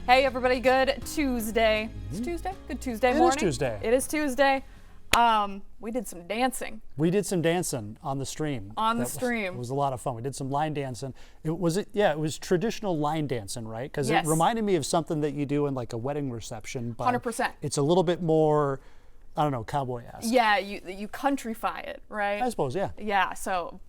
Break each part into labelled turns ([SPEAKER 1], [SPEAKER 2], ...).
[SPEAKER 1] Hey everybody, good Tuesday. It's Tuesday? Good Tuesday morning.
[SPEAKER 2] It is Tuesday.
[SPEAKER 1] It is Tuesday. We did some dancing.
[SPEAKER 2] We did some dancing on the stream.
[SPEAKER 1] It
[SPEAKER 2] was a lot of fun. We did some line dancing. It was traditional line dancing, right? Because
[SPEAKER 1] Yes.
[SPEAKER 2] it reminded me of something that you do in like a wedding reception. But
[SPEAKER 1] 100%.
[SPEAKER 2] It's a little bit more, I don't know, cowboy-esque.
[SPEAKER 1] Yeah, you countryfy it, right?
[SPEAKER 2] I suppose, yeah.
[SPEAKER 1] Yeah, so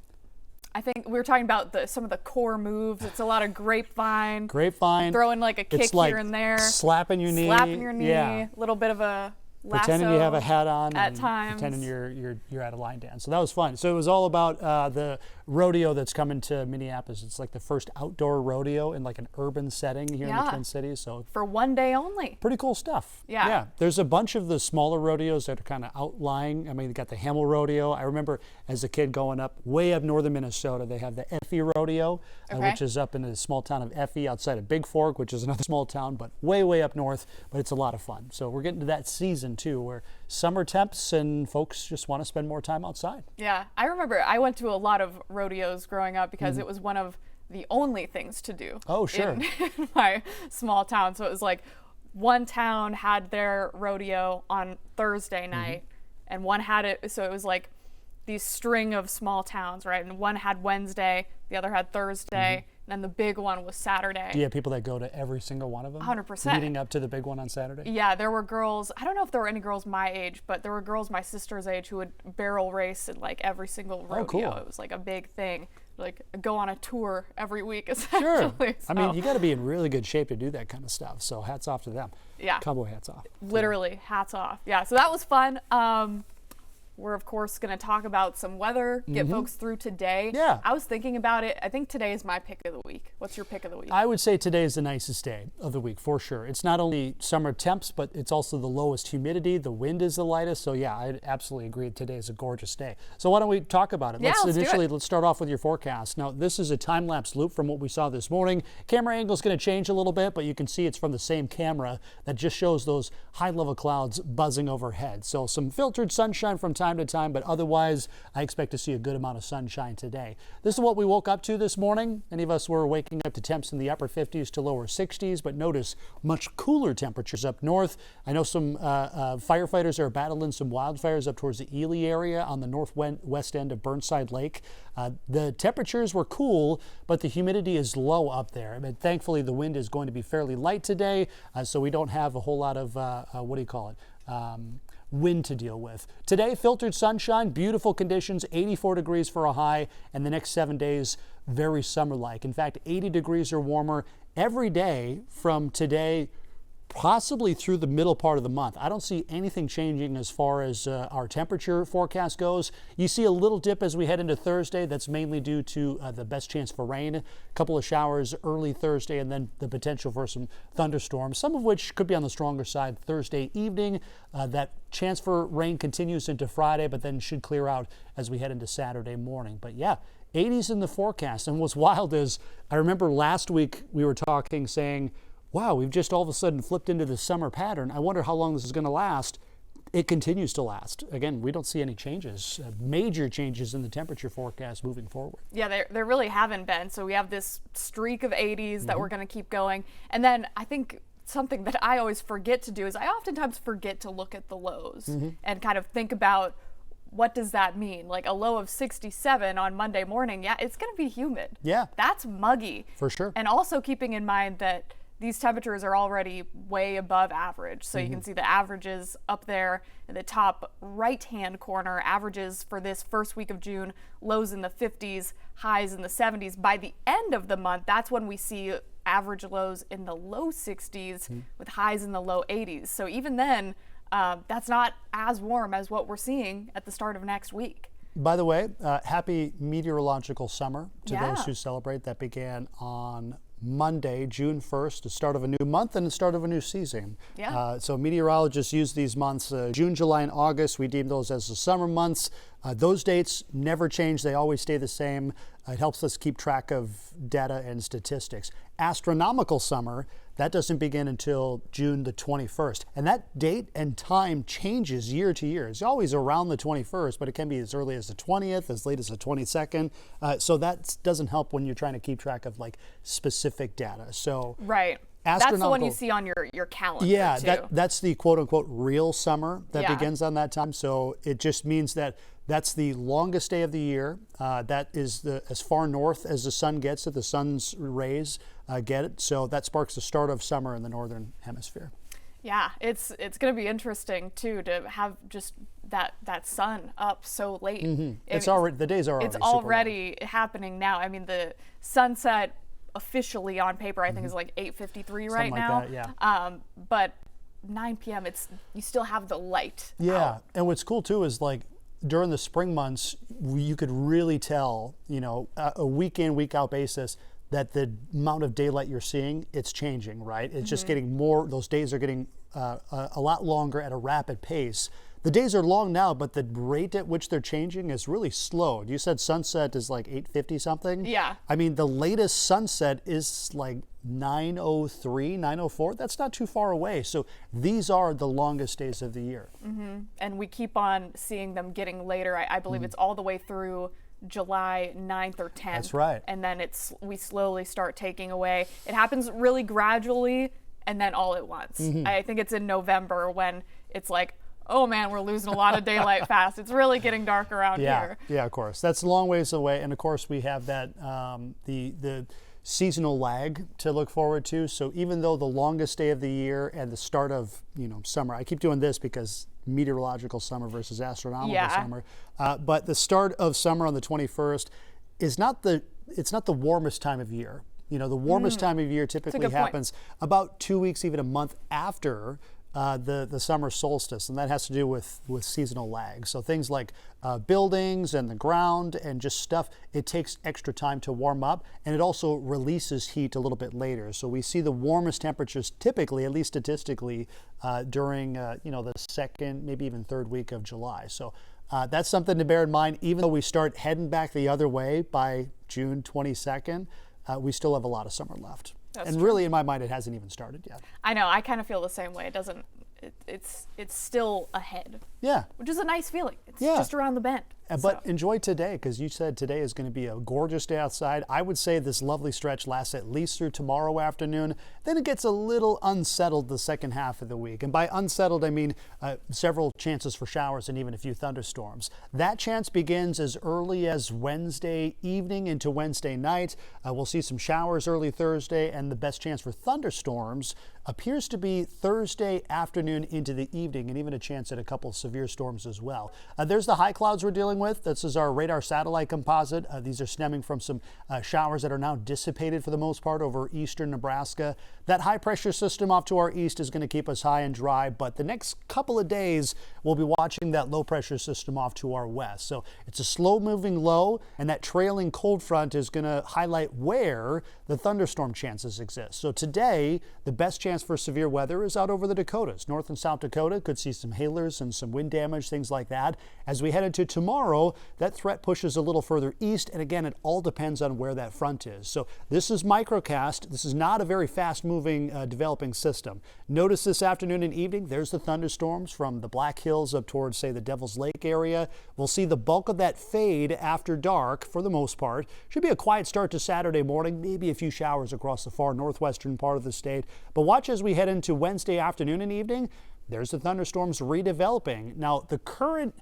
[SPEAKER 1] I think we were talking about some of the core moves. It's a lot of grapevine. Throwing like a kick
[SPEAKER 2] it's like
[SPEAKER 1] here and there.
[SPEAKER 2] Slapping your knee.
[SPEAKER 1] A little bit of a lasso
[SPEAKER 2] pretending you have a hat on
[SPEAKER 1] at
[SPEAKER 2] and
[SPEAKER 1] times.
[SPEAKER 2] pretending you're at a line dance. So that was fun. So it was all about the rodeo that's coming to Minneapolis. It's like the first outdoor rodeo in like an urban setting here in the Twin Cities. So
[SPEAKER 1] for one day only.
[SPEAKER 2] Pretty cool stuff.
[SPEAKER 1] Yeah.
[SPEAKER 2] There's a bunch of the smaller rodeos that are kind of outlying. I mean, you got the Hamel Rodeo. I remember as a kid going up way up northern Minnesota, they have the Effie Rodeo, which is up in the small town of Effie outside of Big Fork, which is another small town, but way up north. But it's a lot of fun. So we're getting to that season too, where summer temps and folks just want to spend more time outside.
[SPEAKER 1] Yeah, I remember I went to a lot of rodeos growing up because it was one of the only things to do.
[SPEAKER 2] Oh, sure.
[SPEAKER 1] In my small town. So it was like one town had their rodeo on Thursday night and one had it, so it was like these string of small towns, right? And one had Wednesday, the other had Thursday, and then the big one was Saturday.
[SPEAKER 2] Do you have people that go to every single one of them?
[SPEAKER 1] 100%.
[SPEAKER 2] Leading up to the big one on Saturday?
[SPEAKER 1] Yeah, there were girls, I don't know if there were any girls my age, but there were girls my sister's age who would barrel race in like every single rodeo.
[SPEAKER 2] Oh, cool.
[SPEAKER 1] It was like a big thing. Like go on a tour every week, essentially.
[SPEAKER 2] Sure.
[SPEAKER 1] So,
[SPEAKER 2] I mean, you got to be in really good shape to do that kind of stuff. So hats off to them.
[SPEAKER 1] Yeah.
[SPEAKER 2] Cowboy hats off.
[SPEAKER 1] Literally, hats off. Yeah, so that was fun. We're, of course, going to talk about some weather, get folks through today.
[SPEAKER 2] Yeah.
[SPEAKER 1] I was thinking about it. I think today is my pick of the week. What's your pick of the week?
[SPEAKER 2] I would say today is the nicest day of the week, for sure. It's not only summer temps, but it's also the lowest humidity. The wind is the lightest. So, yeah, I absolutely agree. Today is a gorgeous day. So why don't we talk about it?
[SPEAKER 1] Yeah,
[SPEAKER 2] Let's start off with your forecast. Now, this is a time-lapse loop from what we saw this morning. Camera angle is going to change a little bit, but you can see it's from the same camera that just shows those high-level clouds buzzing overhead. So some filtered sunshine from time to time, but otherwise, I expect to see a good amount of sunshine today. This is what we woke up to this morning. Many of us were waking up to temps in the upper 50s to lower 60s, but notice much cooler temperatures up north. I know some firefighters are battling some wildfires up towards the Ely area on the northwest end of Burnside Lake. The temperatures were cool, but the humidity is low up there. I mean, thankfully, the wind is going to be fairly light today, so we don't have a whole lot of, wind to deal with. Today, filtered sunshine, beautiful conditions, 84 degrees for a high, and the next 7 days, very summer-like. In fact, 80 degrees or warmer every day from today, possibly through the middle part of the month. I don't see anything changing as far as our temperature forecast goes. You see a little dip as we head into Thursday. That's mainly due to the best chance for rain. A couple of showers early Thursday and then the potential for some thunderstorms, some of which could be on the stronger side Thursday evening. That chance for rain continues into Friday, but then should clear out as we head into Saturday morning. But yeah, 80s in the forecast. And what's wild is I remember last week we were talking saying, wow, we've just all of a sudden flipped into the summer pattern. I wonder how long this is going to last. It continues to last. Again, we don't see any changes, major changes in the temperature forecast moving forward.
[SPEAKER 1] Yeah, there really haven't been. So we have this streak of 80s that we're going to keep going. And then I think something that I always forget to do is I oftentimes forget to look at the lows and kind of think about what does that mean? Like a low of 67 on Monday morning, yeah, it's going to be humid.
[SPEAKER 2] Yeah.
[SPEAKER 1] That's muggy.
[SPEAKER 2] For sure.
[SPEAKER 1] And also keeping in mind that these temperatures are already way above average. So you can see the averages up there in the top right-hand corner, averages for this first week of June, lows in the 50s, highs in the 70s. By the end of the month, that's when we see average lows in the low 60s with highs in the low 80s. So even then, that's not as warm as what we're seeing at the start of next week.
[SPEAKER 2] By the way, happy meteorological summer to
[SPEAKER 1] Yeah.
[SPEAKER 2] those who celebrate. That began on Monday, June 1st, the start of a new month and the start of a new season.
[SPEAKER 1] Yeah.
[SPEAKER 2] So meteorologists use these months, June, July, and August. We deem those as the summer months. Those dates never change. They always stay the same. It helps us keep track of data and statistics. Astronomical summer, that doesn't begin until June the 21st. And that date and time changes year to year. It's always around the 21st, but it can be as early as the 20th, as late as the 22nd. So that doesn't help when you're trying to keep track of like specific data. So
[SPEAKER 1] Right. That's the one you see on your calendar.
[SPEAKER 2] Yeah,
[SPEAKER 1] too.
[SPEAKER 2] that's the quote unquote real summer that
[SPEAKER 1] Yeah.
[SPEAKER 2] begins on that time. So it just means that that's the longest day of the year. That is as far north as the sun gets, that the sun's rays get it. So that sparks the start of summer in the northern hemisphere.
[SPEAKER 1] Yeah, it's going to be interesting too to have just that sun up so late.
[SPEAKER 2] It's already, the days are already
[SPEAKER 1] It's
[SPEAKER 2] super long.
[SPEAKER 1] already happening now. I mean, the sunset officially on paper I think is like 8:53 right
[SPEAKER 2] like
[SPEAKER 1] now.
[SPEAKER 2] that, yeah.
[SPEAKER 1] But 9 p.m. you still have the light.
[SPEAKER 2] Yeah,
[SPEAKER 1] out.
[SPEAKER 2] and what's cool too is like during the spring months, you could really tell, a week in, week out basis, that the amount of daylight you're seeing, it's changing, right? It's just getting more, those days are getting a lot longer at a rapid pace. The days are long now, but the rate at which they're changing is really slow. You said sunset is like 8:50 something?
[SPEAKER 1] Yeah.
[SPEAKER 2] I mean, the latest sunset is like 9:03, 9:04. That's not too far away. So these are the longest days of the year.
[SPEAKER 1] And we keep on seeing them getting later. I believe it's all the way through July 9th or 10th.
[SPEAKER 2] That's right.
[SPEAKER 1] And then we slowly start taking away. It happens really gradually and then all at once. I think it's in November when it's like, oh man, we're losing a lot of daylight fast. It's really getting dark around here.
[SPEAKER 2] Yeah, of course. That's a long ways away. And of course, we have that the seasonal lag to look forward to. So even though the longest day of the year and the start of summer, I keep doing this because meteorological summer versus astronomical summer, but the start of summer on the 21st is it's not the warmest time of year. The warmest time of year typically happens about 2 weeks, even a month after the summer solstice, and that has to do with seasonal lag. So things like buildings and the ground and just stuff, it takes extra time to warm up, and it also releases heat a little bit later. So we see the warmest temperatures typically, at least statistically, during the second, maybe even third week of July. So that's something to bear in mind. Even though we start heading back the other way by June 22nd, we still have a lot of summer left. And really, in my mind, it hasn't even started yet.
[SPEAKER 1] I know. I kind of feel the same way. It doesn't. It's still ahead.
[SPEAKER 2] Yeah.
[SPEAKER 1] Which is a nice feeling. It's just around the bend.
[SPEAKER 2] But enjoy today, because you said today is going to be a gorgeous day outside. I would say this lovely stretch lasts at least through tomorrow afternoon. Then it gets a little unsettled the second half of the week. And by unsettled, I mean several chances for showers and even a few thunderstorms. That chance begins as early as Wednesday evening into Wednesday night. We'll see some showers early Thursday, and the best chance for thunderstorms appears to be Thursday afternoon into the evening, and even a chance at a couple of severe storms as well. There's the high clouds we're dealing with. This is our radar satellite composite. These are stemming from some showers that are now dissipated for the most part over eastern Nebraska. That high pressure system off to our east is going to keep us high and dry, but the next couple of days we'll be watching that low pressure system off to our west. So it's a slow moving low, and that trailing cold front is going to highlight where the thunderstorm chances exist. So today, the best chance for severe weather is out over the Dakotas. North and South Dakota could see some hailers and some wind damage, things like that. As we head into tomorrow, that threat pushes a little further east, and again, it all depends on where that front is. So this is microcast. This is not a very fast-moving, developing system. Notice this afternoon and evening, there's the thunderstorms from the Black Hills up towards, say, the Devil's Lake area. We'll see the bulk of that fade after dark for the most part. Should be a quiet start to Saturday morning, maybe a few showers across the far northwestern part of the state. But watch as we head into Wednesday afternoon and evening, there's the thunderstorms redeveloping. Now, the current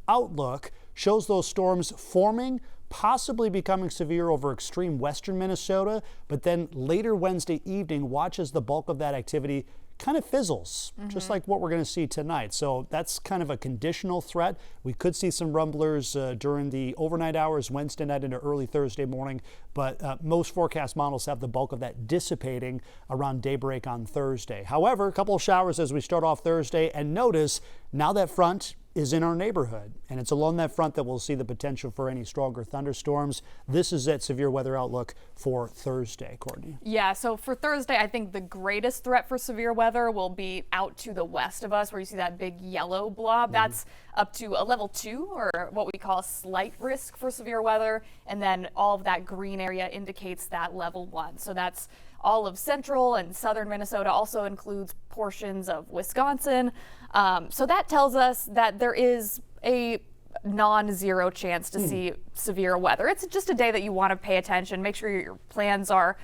[SPEAKER 2] outlook shows those storms forming, possibly becoming severe over extreme western Minnesota, but then later Wednesday evening, watch as the bulk of that activity kind of fizzles, just like what we're going to see tonight. So that's kind of a conditional threat. We could see some rumblers during the overnight hours, Wednesday night into early Thursday morning, but most forecast models have the bulk of that dissipating around daybreak on Thursday. However, a couple of showers as we start off Thursday, and notice now that front is in our neighborhood, and it's along that front that we'll see the potential for any stronger thunderstorms. This is that severe weather outlook for Thursday, Courtney.
[SPEAKER 1] Yeah, so for Thursday, I think the greatest threat for severe weather will be out to the west of us, where you see that big yellow blob. That's up to a level 2, or what we call a slight risk for severe weather, and then all of that green area indicates that level 1. So that's all of central and southern Minnesota, also includes portions of Wisconsin. So that tells us that there is a non-zero chance to see severe weather. It's just a day that you want to pay attention. Make sure your plans are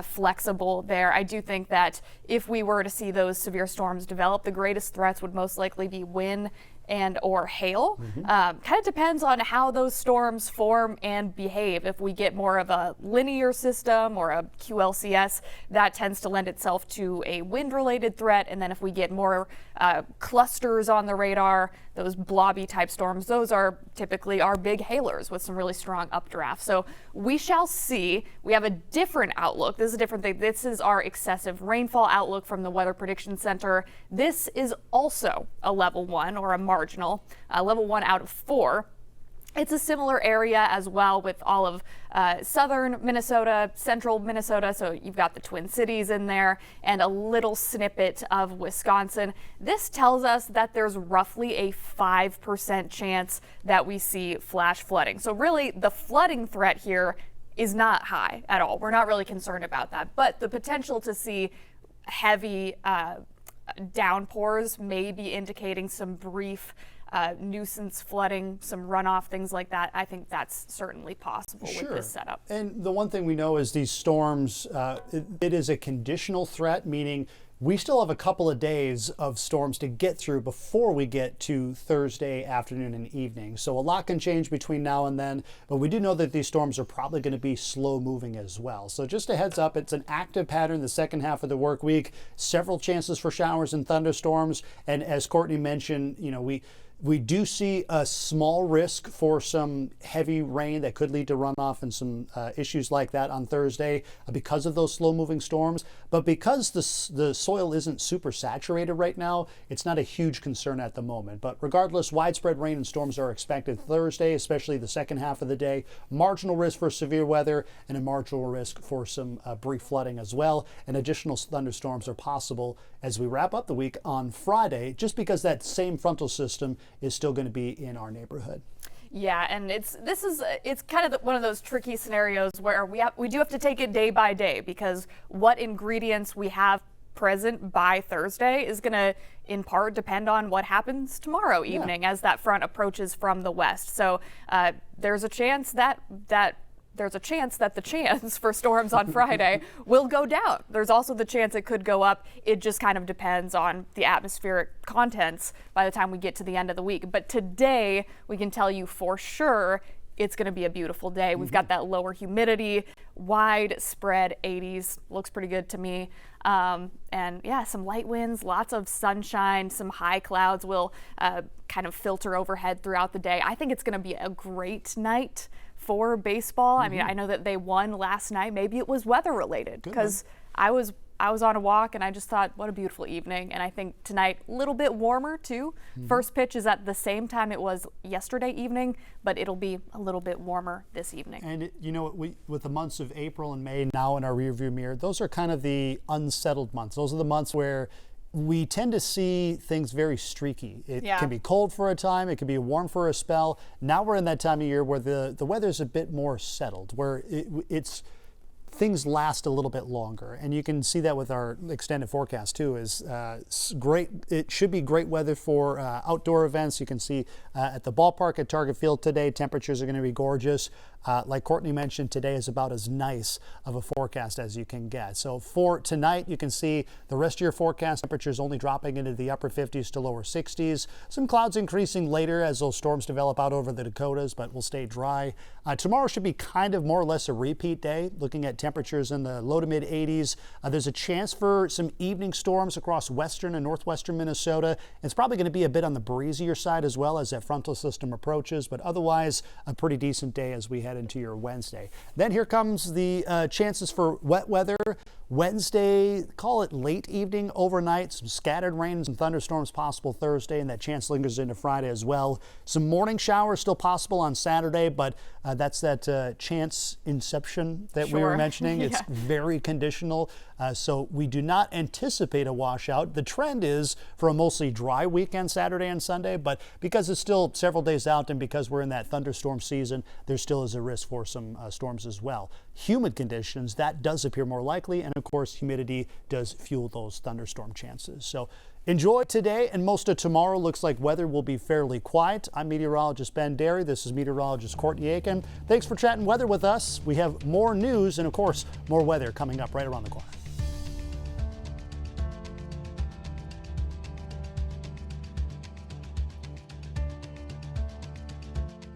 [SPEAKER 1] flexible there. I do think that if we were to see those severe storms develop, the greatest threats would most likely be wind and or hail. Kind of depends on how those storms form and behave. If we get more of a linear system or a QLCS, that tends to lend itself to a wind-related threat. And then if we get more clusters on the radar, those blobby type storms, those are typically our big hailers with some really strong updrafts. So we shall see. We have a different outlook. This is a different thing. This is our excessive rainfall outlook from the Weather Prediction Center. This is also a level 1 or a marginal, level 1 out of 4. It's a similar area as well with all of southern Minnesota, central Minnesota. So you've got the Twin Cities in there and a little snippet of Wisconsin. This tells us that there's roughly a 5% chance that we see flash flooding. So really the flooding threat here is not high at all. We're not really concerned about that, but the potential to see heavy downpours may be indicating some brief nuisance flooding, some runoff, things like that. I think that's certainly possible with this setup.
[SPEAKER 2] And the one thing we know is these storms, it is a conditional threat, meaning we still have a couple of days of storms to get through before we get to Thursday afternoon and evening. So a lot can change between now and then, but we do know that these storms are probably going to be slow moving as well. So just a heads up, it's an active pattern the second half of the work week, several chances for showers and thunderstorms. And as Courtney mentioned, you know, we do see a small risk for some heavy rain that could lead to runoff and some issues like that on Thursday because of those slow-moving storms. But because the soil isn't super saturated right now, it's not a huge concern at the moment. But regardless, widespread rain and storms are expected Thursday, especially the second half of the day. Marginal risk for severe weather and a marginal risk for some brief flooding as well. And additional thunderstorms are possible as we wrap up the week on Friday, just because that same frontal system is still going to be in our neighborhood.
[SPEAKER 1] Yeah, and it's kind of one of those tricky scenarios where we do have to take it day by day, because what ingredients we have present by Thursday is going to in part depend on what happens tomorrow evening as that front approaches from the west. So there's a chance that the chance for storms on Friday will go down. There's also the chance it could go up. It just kind of depends on the atmospheric contents by the time we get to the end of the week. But today, we can tell you for sure it's going to be a beautiful day. We've got that lower humidity, widespread 80s. Looks pretty good to me. And yeah, some light winds, lots of sunshine, some high clouds will kind of filter overhead throughout the day. I think it's going to be a great night for baseball. I mean, I know that they won last night. Maybe it was weather related, because I was on a walk and I just thought, what a beautiful evening. And I think tonight a little bit warmer too. First pitch is at the same time it was yesterday evening, but it'll be a little bit warmer this evening. And
[SPEAKER 2] you know, with the months of April and May now in our rearview mirror, those are kind of the unsettled months. Those are the months where we tend to see things very streaky. It can be cold for a time, it can be warm for a spell. Now we're in that time of year where the weather's a bit more settled, where things last a little bit longer. And you can see that with our extended forecast too. Is great. It should be great weather for outdoor events. You can see at the ballpark at Target Field today, temperatures are going to be gorgeous. Like Courtney mentioned, today is about as nice of a forecast as you can get. So for tonight, you can see the rest of your forecast temperatures only dropping into the upper 50s to lower 60s. Some clouds increasing later as those storms develop out over the Dakotas, but will stay dry. Tomorrow should be kind of more or less a repeat day, looking at temperatures in the low to mid 80s. There's a chance for some evening storms across western and northwestern Minnesota. It's probably going to be a bit on the breezier side as well as that frontal system approaches, but otherwise a pretty decent day as we head into your Wednesday. Then here comes the chances for wet weather. Wednesday, call it late evening, overnight, some scattered rain, some thunderstorms possible Thursday, and that chance lingers into Friday as well. Some morning showers still possible on Saturday, but that's that chance inception that we were mentioning. It's very conditional, so we do not anticipate a washout. The trend is for a mostly dry weekend, Saturday and Sunday, but because it's still several days out and because we're in that thunderstorm season, there still is a risk for some storms as well. Humid conditions, that does appear more likely, and of course humidity does fuel those thunderstorm chances. So Enjoy today, and most of tomorrow looks like weather will be fairly quiet. I'm meteorologist Ben Dery. This is meteorologist Courtney Aitken. Thanks for chatting weather with us. We have more news and, of course, more weather coming up right around the corner.